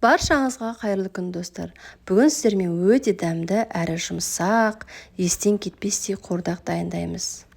Баршаңызға қайырлы күн достар. Бүгін сіздермен өте дәмді әрі жұмсақ, естен кетпестей қуырдақ дайындаймыз.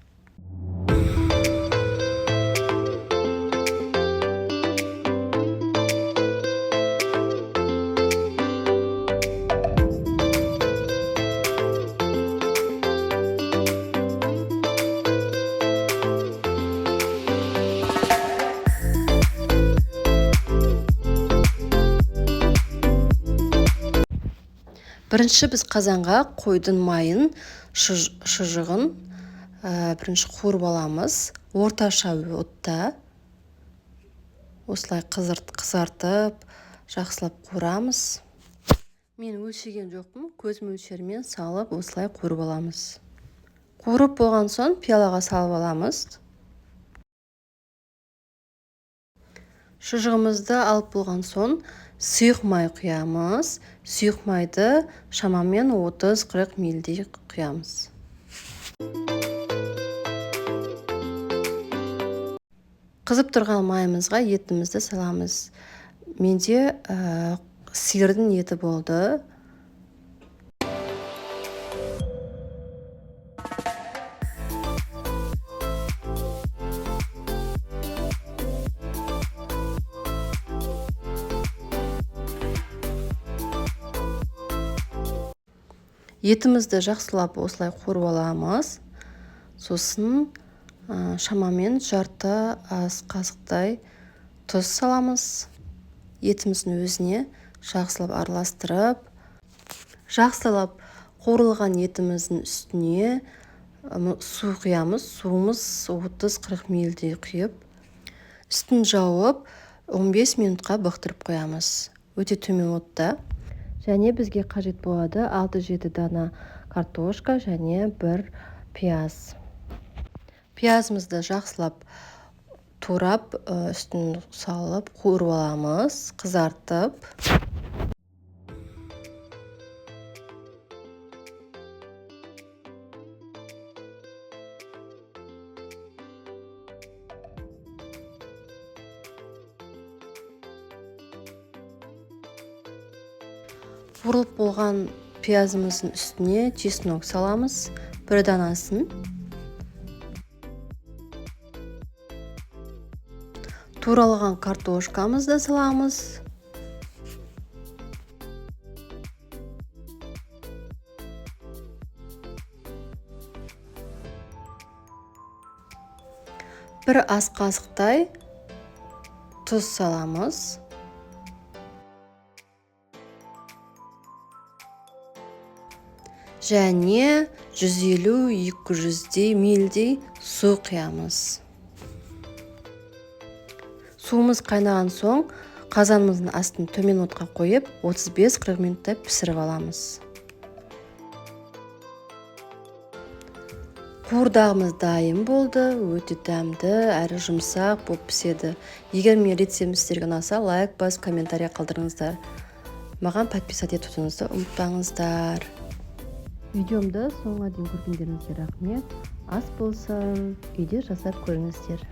Бірінші біз қазанға қойдың майын, шұжығын бірінші қуырып аламыз. Орташа отта осылай қызартып, жақсылап қуырамыз. Мен өлшеген жоқпын, көз мөлшерімен салып осылай қуырып аламыз. Қуырып болған соң пиалаға салып аламыз. Шұжығымызды алып болған соң сұйық май құямыз. Сұйық майды шамамен 30-40 милдей құямыз. Қызып тұрған майымызға етімізді саламыз. Менде сиырдың еті болды. Етімізді жақсылап осылай қуырып аламыз. Сосын шамамен жарты ас қасықтай тұз саламыз. Етіміздің өзіне жақсылап араластырып, жақсылап қуырылған етіміздің үстіне су құямыз. Суымыз 30-40 милдей құйып, үстін жауып 15 минутқа бұқтырып қоямыз. Өте төмен отта. Және бізге қажет болады 6-7 дана картошка және 1 пияз. Пиязымызды жақсылап турап, үстін салып, қуырып аламыз, қызартып. Қуырылып болған пиязымыздың үстіне чеснок саламыз, 1 данасын. Туралған картошкамызды саламыз. Бір ас қасықтай тұз саламыз. Және 150-200 милдей су құямыз. Суымыз қайнаған соң қазанымыздың астын төмен отқа қойып 35-40 минутта пісіріп аламыз. Қуырдағымыз дайын болды. Өте дәмді әрі жұмсақ болып піседі. Егер мен рецептім сіздерге ұнаса, лайк басып, комментарий қалдырыңыздар. Маған подписать етуіңізді ұмытпаңыздар. Видеомды соңына дейін көргендеріңізге рахмет. Ас болса, үйде жасап көріңіздер.